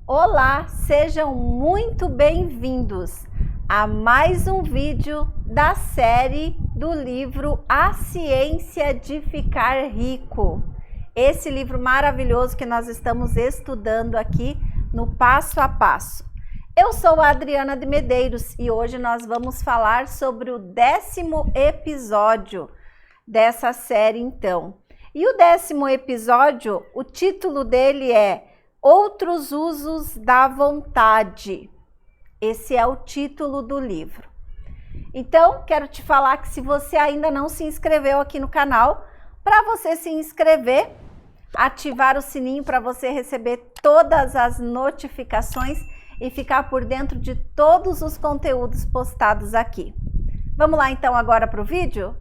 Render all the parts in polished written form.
Olá, sejam muito bem-vindos a mais um vídeo da série do livro A Ciência de Ficar Rico. Esse livro maravilhoso que nós estamos estudando aqui no Passo a Passo. Eu sou a Adriana de Medeiros e hoje nós vamos falar sobre o 10º episódio dessa série então. E o 10º episódio, o título dele é Outros Usos da Vontade. Esse é o título do livro. Então, quero te falar que se você ainda não se inscreveu aqui no canal, para você se inscrever, ativar o sininho para você receber todas as notificações e ficar por dentro de todos os conteúdos postados aqui. Vamos lá então agora para o vídeo?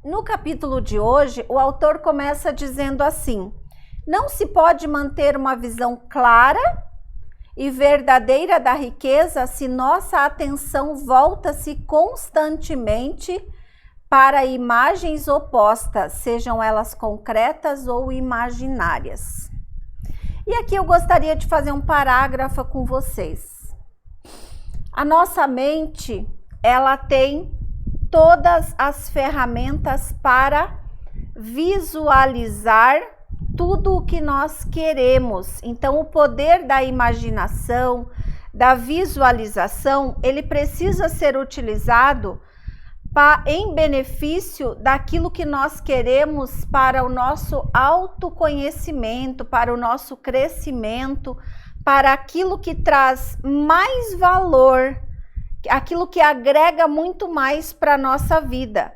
No capítulo de hoje, o autor começa dizendo assim: não se pode manter uma visão clara e verdadeira da riqueza se nossa atenção volta-se constantemente para imagens opostas, sejam elas concretas ou imaginárias. E aqui eu gostaria de fazer um parágrafo com vocês. A nossa mente, ela tem todas as ferramentas para visualizar tudo o que nós queremos. Então, o poder da imaginação, da visualização, ele precisa ser utilizado em benefício daquilo que nós queremos para o nosso autoconhecimento, para o nosso crescimento, para aquilo que traz mais valor, aquilo que agrega muito mais para a nossa vida.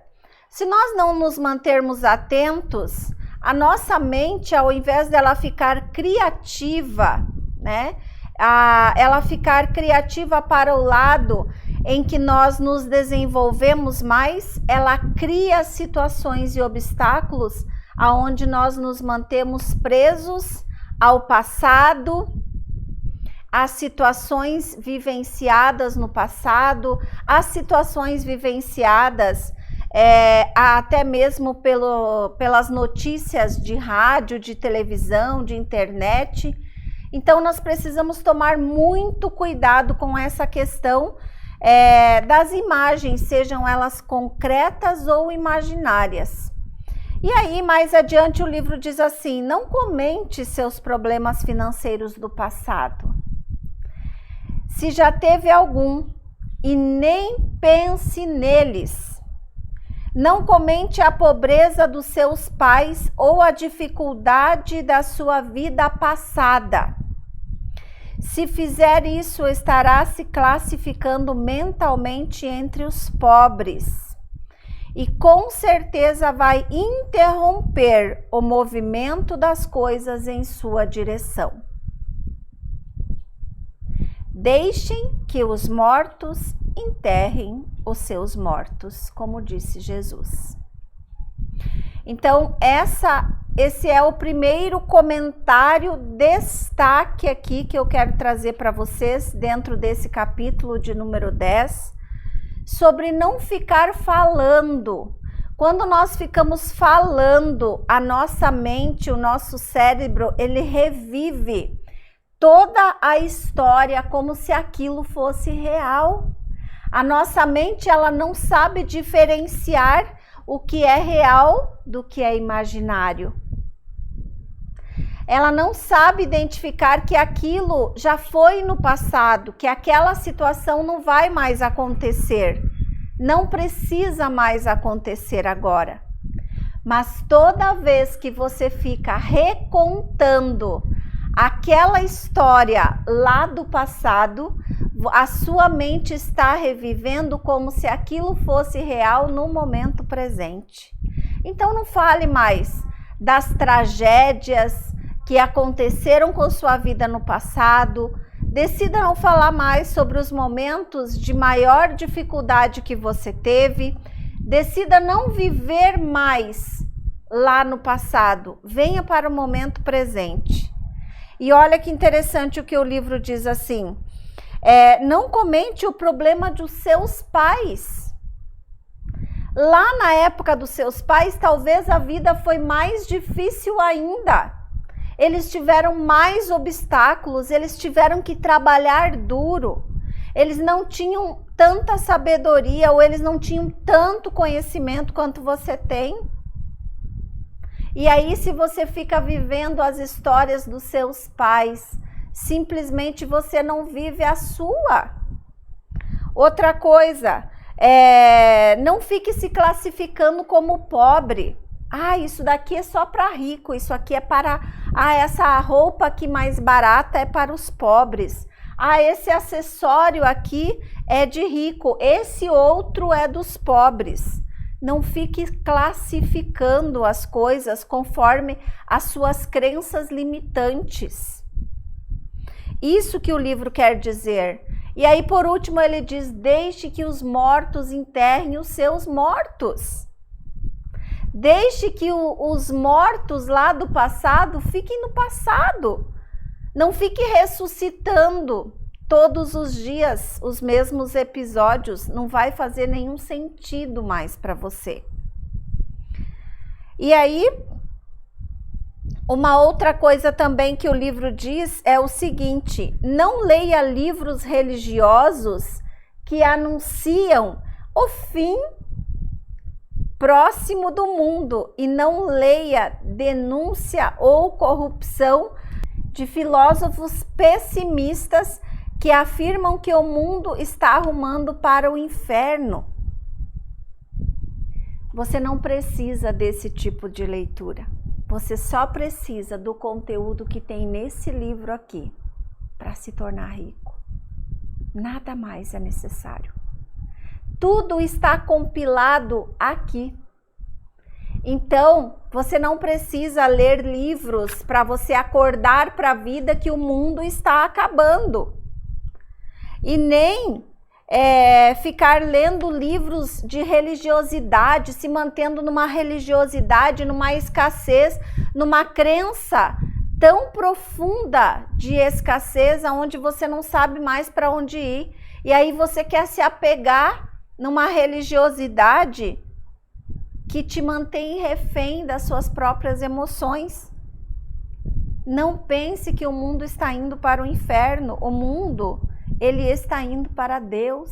Se nós não nos mantermos atentos, a nossa mente, ao invés dela ficar criativa, ela ficar criativa para o lado em que nós nos desenvolvemos mais, ela cria situações e obstáculos aonde nós nos mantemos presos ao passado, as situações vivenciadas no passado, as situações vivenciadas até mesmo pelas notícias de rádio, de televisão, de internet. Então, nós precisamos tomar muito cuidado com essa questão das imagens, sejam elas concretas ou imaginárias. E aí, mais adiante, o livro diz assim: não comente seus problemas financeiros do passado, se já teve algum, e nem pense neles. Não comente a pobreza dos seus pais ou a dificuldade da sua vida passada. Se fizer isso, estará se classificando mentalmente entre os pobres e com certeza vai interromper o movimento das coisas em sua direção. Deixem que os mortos enterrem os seus mortos, como disse Jesus. Então, esse é o primeiro comentário, destaque aqui que eu quero trazer para vocês dentro desse capítulo de número 10, sobre não ficar falando. Quando nós ficamos falando, a nossa mente, o nosso cérebro, ele revive toda a história como se aquilo fosse real. A nossa mente, ela não sabe diferenciar o que é real do que é imaginário. Ela não sabe identificar que aquilo já foi no passado, que aquela situação não vai mais acontecer, não precisa mais acontecer agora. Mas toda vez que você fica recontando aquela história lá do passado, a sua mente está revivendo como se aquilo fosse real no momento presente. Então não fale mais das tragédias que aconteceram com sua vida no passado. Decida não falar mais sobre os momentos de maior dificuldade que você teve. Decida não viver mais lá no passado. Venha para o momento presente. E olha que interessante o que o livro diz assim: não comente o problema dos seus pais. Lá na época dos seus pais, talvez a vida foi mais difícil ainda. Eles tiveram mais obstáculos, eles tiveram que trabalhar duro. Eles não tinham tanta sabedoria ou eles não tinham tanto conhecimento quanto você tem. E aí, se você fica vivendo as histórias dos seus pais, simplesmente você não vive a sua. Outra coisa, não fique se classificando como pobre. Isso daqui é só para rico, isso aqui é para... essa roupa aqui mais barata é para os pobres. Esse acessório aqui é de rico, esse outro é dos pobres. Não fique classificando as coisas conforme as suas crenças limitantes. Isso que o livro quer dizer. E aí, por último, ele diz: deixe que os mortos enterrem os seus mortos. Deixe que os mortos lá do passado fiquem no passado. Não fique ressuscitando todos os dias os mesmos episódios. Não vai fazer nenhum sentido mais para você. E aí, uma outra coisa também que o livro diz é o seguinte: não leia livros religiosos que anunciam o fim próximo do mundo e não leia denúncia ou corrupção de filósofos pessimistas que afirmam que o mundo está arrumando para o inferno. Você não precisa desse tipo de leitura. Você só precisa do conteúdo que tem nesse livro aqui para se tornar rico. Nada mais é necessário. Tudo está compilado aqui. Então, você não precisa ler livros para você acordar para a vida que o mundo está acabando. E nem ficar lendo livros de religiosidade, se mantendo numa religiosidade, numa escassez, numa crença tão profunda de escassez, onde você não sabe mais para onde ir. E aí você quer se apegar numa religiosidade que te mantém refém das suas próprias emoções. Não pense que o mundo está indo para o inferno. O mundo, ele está indo para Deus.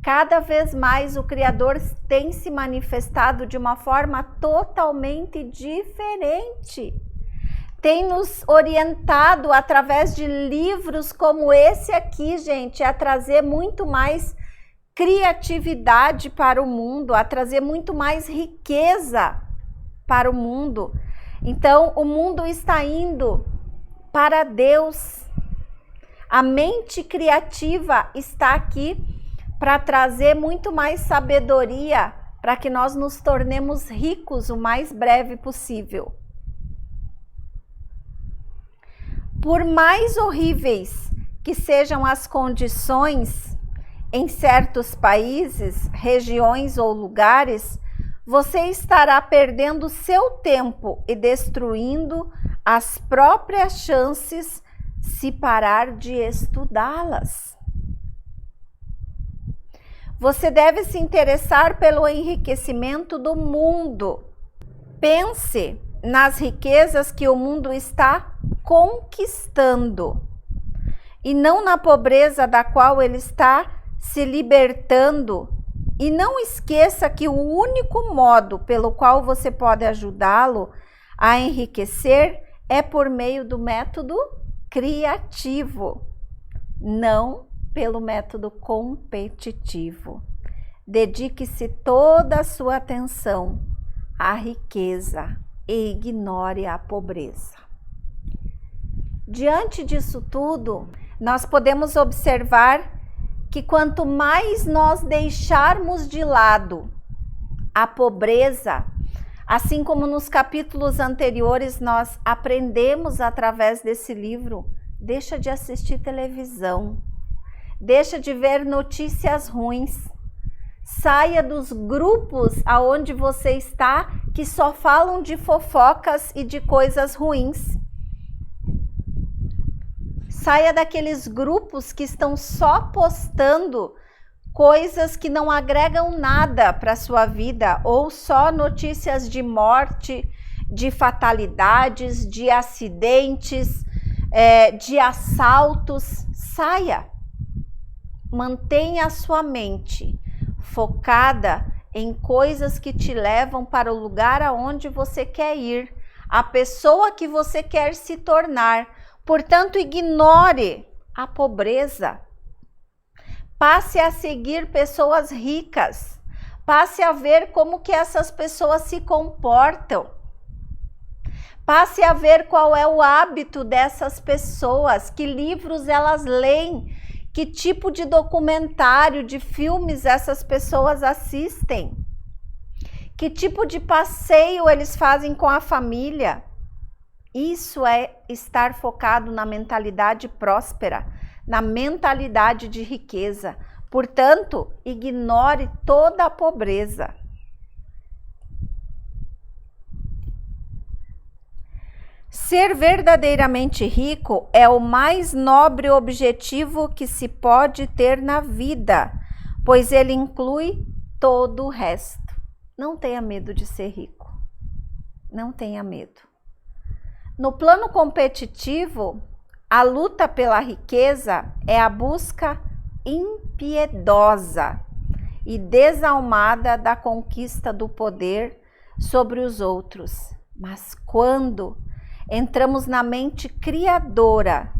Cada vez mais o Criador tem se manifestado de uma forma totalmente diferente. Tem nos orientado através de livros como esse aqui, gente, a trazer muito mais criatividade para o mundo, a trazer muito mais riqueza para o mundo. Então, o mundo está indo para Deus. A mente criativa está aqui para trazer muito mais sabedoria, para que nós nos tornemos ricos o mais breve possível. Por mais horríveis que sejam as condições em certos países, regiões ou lugares, você estará perdendo seu tempo e destruindo as próprias chances se parar de estudá-las. Você deve se interessar pelo enriquecimento do mundo. Pense nas riquezas que o mundo está conquistando e não na pobreza da qual ele está se libertando. E não esqueça que o único modo pelo qual você pode ajudá-lo a enriquecer é por meio do método criativo, não pelo método competitivo. Dedique-se toda a sua atenção à riqueza e ignore a pobreza. Diante disso tudo, nós podemos observar que quanto mais nós deixarmos de lado a pobreza, assim como nos capítulos anteriores nós aprendemos através desse livro, deixa de assistir televisão, deixa de ver notícias ruins, saia dos grupos aonde você está que só falam de fofocas e de coisas ruins. Saia daqueles grupos que estão só postando coisas que não agregam nada para a sua vida, ou só notícias de morte, de fatalidades, de acidentes, de assaltos. Saia. Mantenha a sua mente focada em coisas que te levam para o lugar aonde você quer ir, a pessoa que você quer se tornar. Portanto, ignore a pobreza. Passe a seguir pessoas ricas. Passe a ver como que essas pessoas se comportam. Passe a ver qual é o hábito dessas pessoas, que livros elas leem, que tipo de documentário, de filmes essas pessoas assistem, que tipo de passeio eles fazem com a família. Isso é estar focado na mentalidade próspera, na mentalidade de riqueza. Portanto, ignore toda a pobreza. Ser verdadeiramente rico é o mais nobre objetivo que se pode ter na vida, pois ele inclui todo o resto. Não tenha medo de ser rico. Não tenha medo. No plano competitivo, a luta pela riqueza é a busca impiedosa e desalmada da conquista do poder sobre os outros. Mas quando entramos na mente criadora,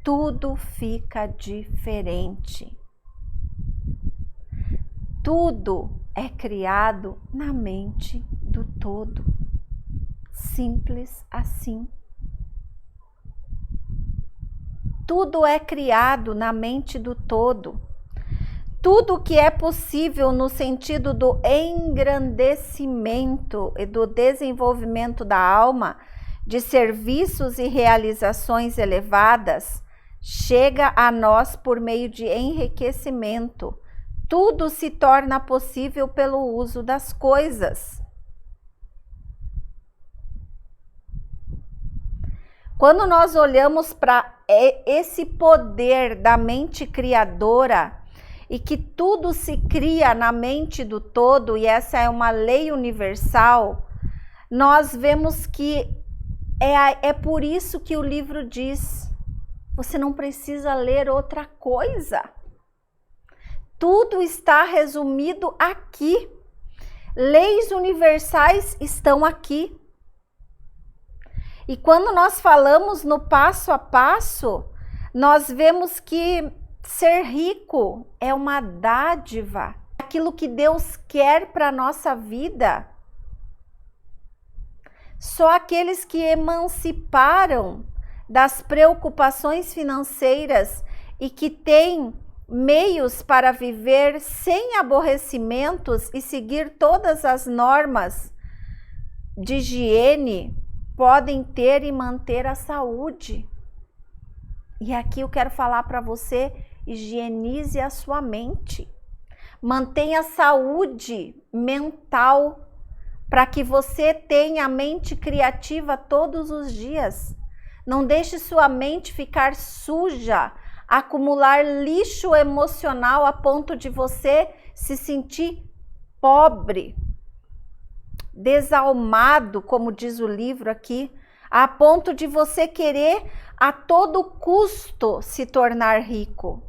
tudo fica diferente. Tudo é criado na mente do todo. Simples assim. Tudo é criado na mente do todo. Tudo que é possível no sentido do engrandecimento e do desenvolvimento da alma, de serviços e realizações elevadas, chega a nós por meio de enriquecimento. Tudo se torna possível pelo uso das coisas. Quando nós olhamos para esse poder da mente criadora e que tudo se cria na mente do todo, e essa é uma lei universal, nós vemos que é por isso que o livro diz: você não precisa ler outra coisa. Tudo está resumido aqui. Leis universais estão aqui. E quando nós falamos no passo a passo, nós vemos que ser rico é uma dádiva, aquilo que Deus quer para a nossa vida. Só aqueles que emanciparam das preocupações financeiras e que têm meios para viver sem aborrecimentos e seguir todas as normas de higiene podem ter e manter a saúde. E aqui eu quero falar para você: higienize a sua mente. Mantenha a saúde mental para que você tenha a mente criativa todos os dias. Não deixe sua mente ficar suja, acumular lixo emocional a ponto de você se sentir pobre, desalmado, como diz o livro aqui, a ponto de você querer a todo custo se tornar rico.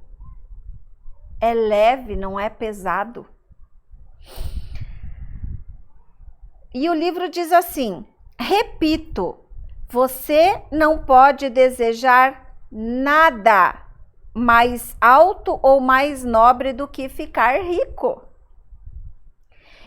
É leve, não é pesado. E o livro diz assim: repito, você não pode desejar nada mais alto ou mais nobre do que ficar rico.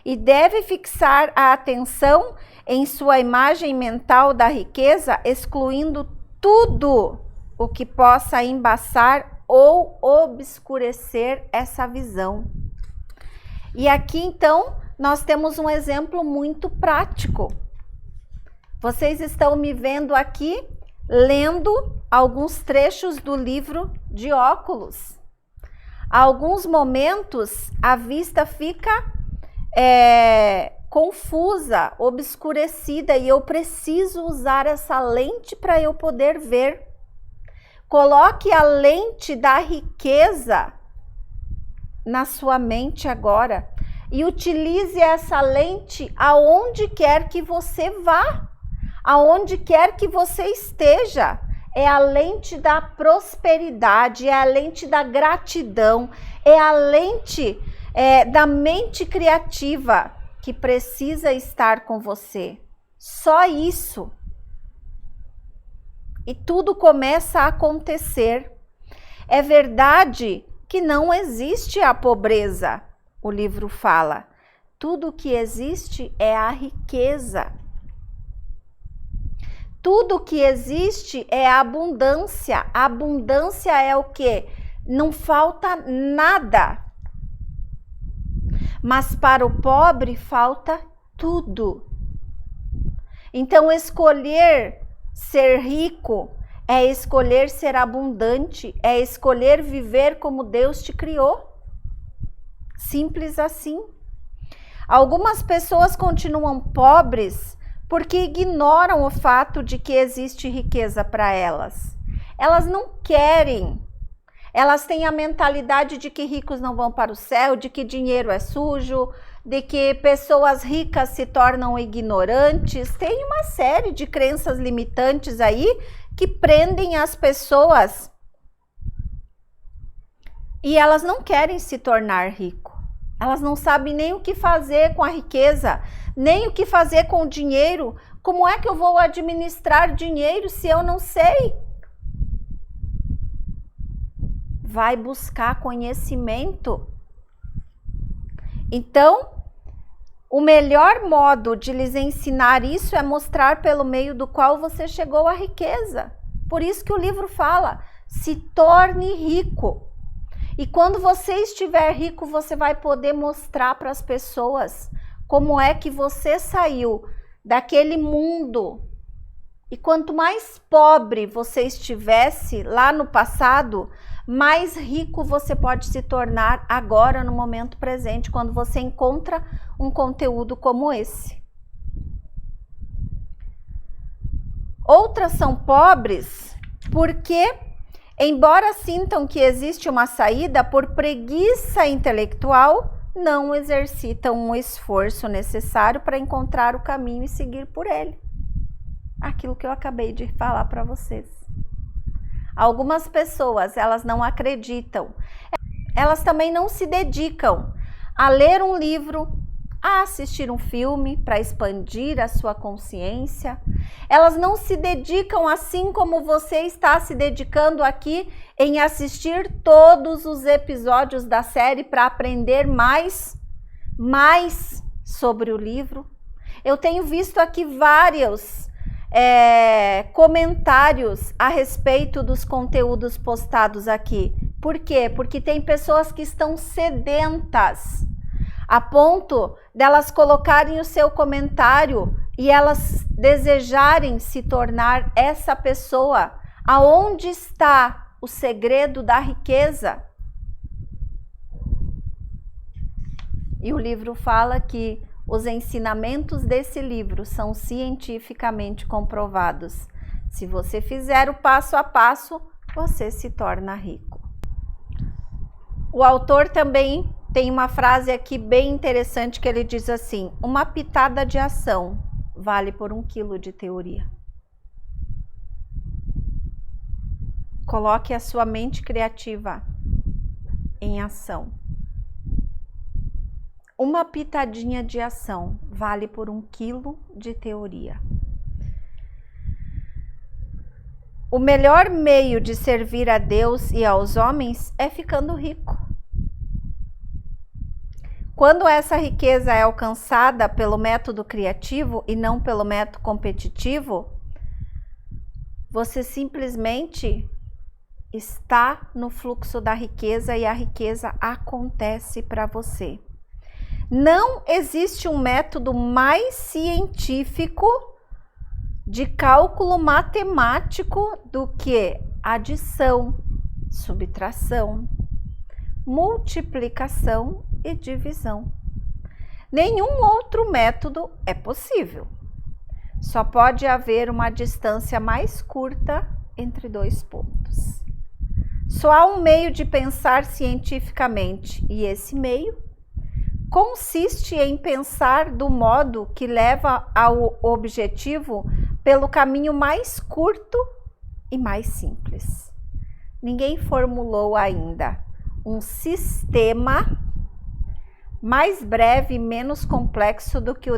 E deve fixar a atenção em sua imagem mental da riqueza, excluindo tudo o que possa embaçar ou obscurecer essa visão. E aqui então nós temos um exemplo muito prático. Vocês estão me vendo aqui lendo alguns trechos do livro de óculos. Há alguns momentos a vista fica confusa, obscurecida, e eu preciso usar essa lente para eu poder ver. Coloque a lente da riqueza na sua mente agora e utilize essa lente aonde quer que você vá, aonde quer que você esteja. É a lente da prosperidade, é a lente da gratidão, é a lente da mente criativa que precisa estar com você. Só isso. E tudo começa a acontecer. É verdade que não existe a pobreza, o livro fala. Tudo que existe é a riqueza. Tudo que existe é a abundância. A abundância é o quê? Não falta nada. Mas para o pobre falta tudo. Então, escolher ser rico é escolher ser abundante, é escolher viver como Deus te criou. Simples assim. Algumas pessoas continuam pobres porque ignoram o fato de que existe riqueza para elas. Elas não querem. Elas têm a mentalidade de que ricos não vão para o céu, de que dinheiro é sujo, de que pessoas ricas se tornam ignorantes. Tem uma série de crenças limitantes aí que prendem as pessoas. E elas não querem se tornar rico. Elas não sabem nem o que fazer com a riqueza, nem o que fazer com o dinheiro. Como é que eu vou administrar dinheiro se eu não sei? Vai buscar conhecimento. Então, o melhor modo de lhes ensinar isso é mostrar pelo meio do qual você chegou à riqueza. Por isso que o livro fala, se torne rico. E quando você estiver rico, você vai poder mostrar para as pessoas como é que você saiu daquele mundo. E quanto mais pobre você estivesse lá no passado, mais rico você pode se tornar agora no momento presente, quando você encontra um conteúdo como esse. Outras são pobres porque, embora sintam que existe uma saída, por preguiça intelectual, não exercitam o esforço necessário para encontrar o caminho e seguir por ele. Aquilo que eu acabei de falar para vocês. Algumas pessoas, elas não acreditam. Elas também não se dedicam a ler um livro, a assistir um filme para expandir a sua consciência. Elas não se dedicam assim como você está se dedicando aqui em assistir todos os episódios da série para aprender mais sobre o livro. Eu tenho visto aqui vários comentários a respeito dos conteúdos postados aqui. Por quê? Porque tem pessoas que estão sedentas a ponto delas colocarem o seu comentário e elas desejarem se tornar essa pessoa. Aonde está o segredo da riqueza? E o livro fala que os ensinamentos desse livro são cientificamente comprovados. Se você fizer o passo a passo, você se torna rico. O autor também tem uma frase aqui bem interessante que ele diz assim: uma pitada de ação vale por 1 quilo de teoria. Coloque a sua mente criativa em ação. Uma pitadinha de ação vale por 1 quilo de teoria. O melhor meio de servir a Deus e aos homens é ficando rico. Quando essa riqueza é alcançada pelo método criativo e não pelo método competitivo, você simplesmente está no fluxo da riqueza e a riqueza acontece para você. Não existe um método mais científico de cálculo matemático do que adição, subtração, multiplicação e divisão. Nenhum outro método é possível. Só pode haver uma distância mais curta entre 2 pontos. Só há um meio de pensar cientificamente, e esse meio consiste em pensar do modo que leva ao objetivo pelo caminho mais curto e mais simples. Ninguém formulou ainda um sistema mais breve e menos complexo do que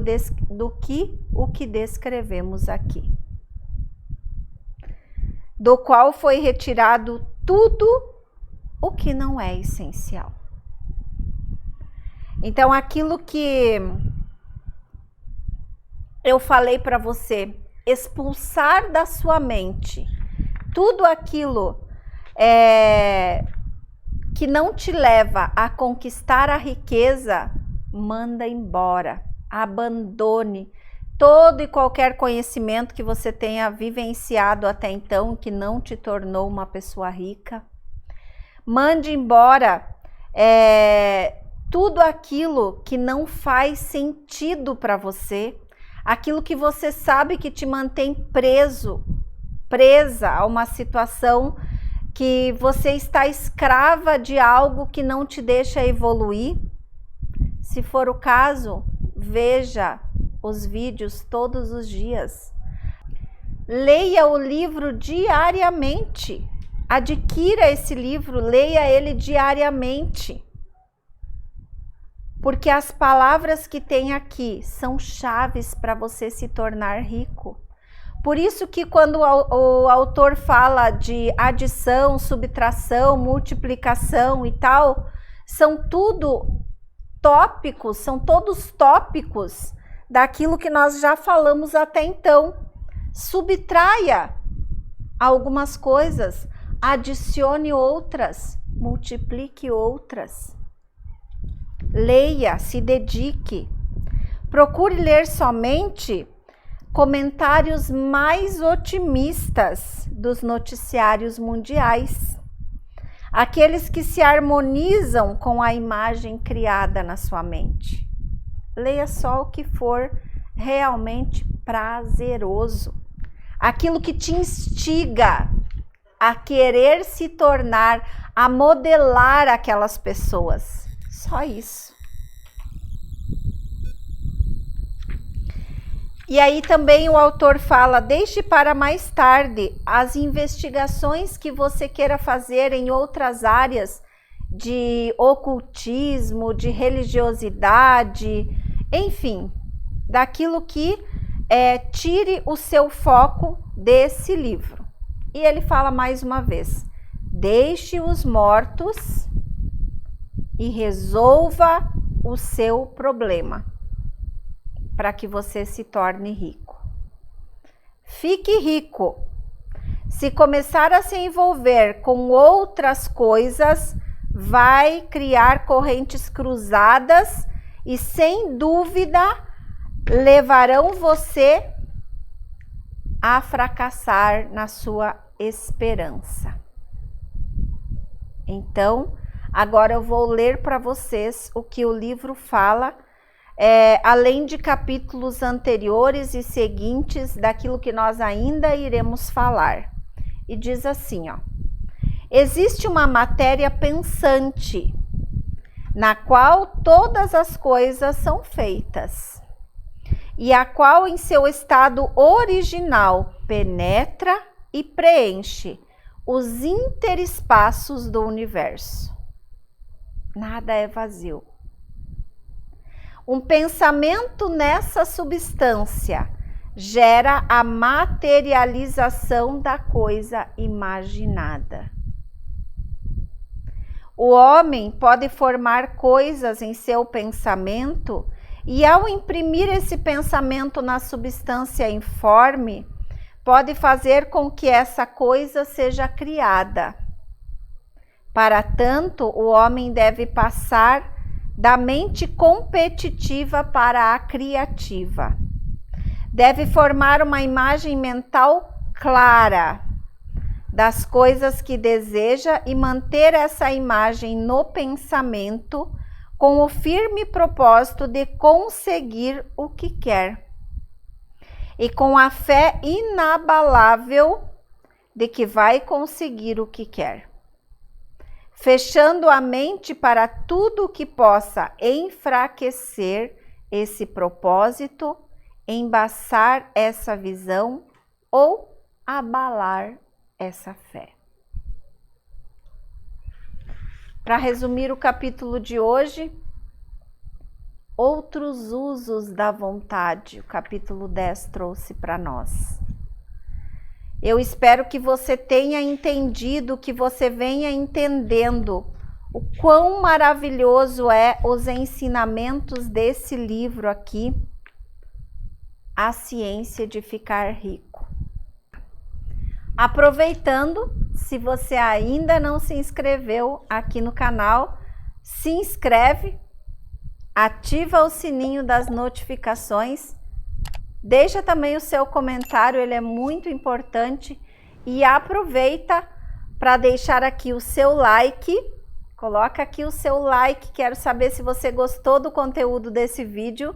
o que descrevemos aqui, do qual foi retirado tudo o que não é essencial. Então, aquilo que eu falei para você, expulsar da sua mente tudo aquilo que não te leva a conquistar a riqueza, manda embora, abandone todo e qualquer conhecimento que você tenha vivenciado até então, que não te tornou uma pessoa rica. Mande embora tudo aquilo que não faz sentido para você, aquilo que você sabe que te mantém presa a uma situação que você está escrava de algo que não te deixa evoluir. Se for o caso, veja os vídeos todos os dias. Leia o livro diariamente. Adquira esse livro, leia ele diariamente. Porque as palavras que tem aqui são chaves para você se tornar rico. Por isso que quando o autor fala de adição, subtração, multiplicação e tal, são tudo tópicos, são todos tópicos daquilo que nós já falamos até então. Subtraia algumas coisas, adicione outras, multiplique outras. Leia, se dedique. Procure ler somente comentários mais otimistas dos noticiários mundiais, aqueles que se harmonizam com a imagem criada na sua mente. Leia só o que for realmente prazeroso, aquilo que te instiga a querer se tornar, a modelar aquelas pessoas. Só isso. E aí também o autor fala, deixe para mais tarde as investigações que você queira fazer em outras áreas de ocultismo, de religiosidade, enfim, daquilo que tire o seu foco desse livro. E ele fala mais uma vez, deixe os mortos e resolva o seu problema, para que você se torne rico. Fique rico. Se começar a se envolver com outras coisas, vai criar correntes cruzadas e, sem dúvida, levarão você a fracassar na sua esperança. Então, agora eu vou ler para vocês o que o livro fala, além de capítulos anteriores e seguintes daquilo que nós ainda iremos falar. E diz assim, ó: existe uma matéria pensante, na qual todas as coisas são feitas, e a qual em seu estado original penetra e preenche os interespaços do universo. Nada é vazio. Um pensamento nessa substância gera a materialização da coisa imaginada. O homem pode formar coisas em seu pensamento e, ao imprimir esse pensamento na substância informe, pode fazer com que essa coisa seja criada. Para tanto, o homem deve passar da mente competitiva para a criativa. Deve formar uma imagem mental clara das coisas que deseja e manter essa imagem no pensamento com o firme propósito de conseguir o que quer. E com a fé inabalável de que vai conseguir o que quer. fechando a mente para tudo que possa enfraquecer esse propósito, embaçar essa visão ou abalar essa fé. Para resumir o capítulo de hoje, outros usos da vontade, o capítulo 10 trouxe para nós. Eu espero que você tenha entendido, que você venha entendendo o quão maravilhoso é os ensinamentos desse livro aqui, A Ciência de Ficar Rico. Aproveitando, se você ainda não se inscreveu aqui no canal, se inscreve, ativa o sininho das notificações, deixa também o seu comentário, ele é muito importante, e aproveita para deixar aqui o seu like, coloca aqui o seu like, quero saber se você gostou do conteúdo desse vídeo.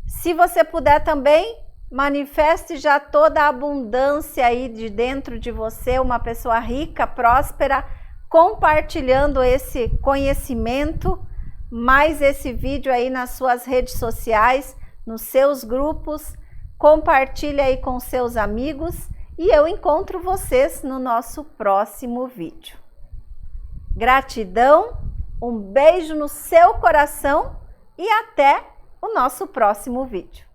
Se você puder também, manifeste já toda a abundância aí de dentro de você, uma pessoa rica, próspera, compartilhando esse conhecimento, mais esse vídeo aí nas suas redes sociais, nos seus grupos, compartilhe aí com seus amigos e eu encontro vocês no nosso próximo vídeo. Gratidão, um beijo no seu coração e até o nosso próximo vídeo.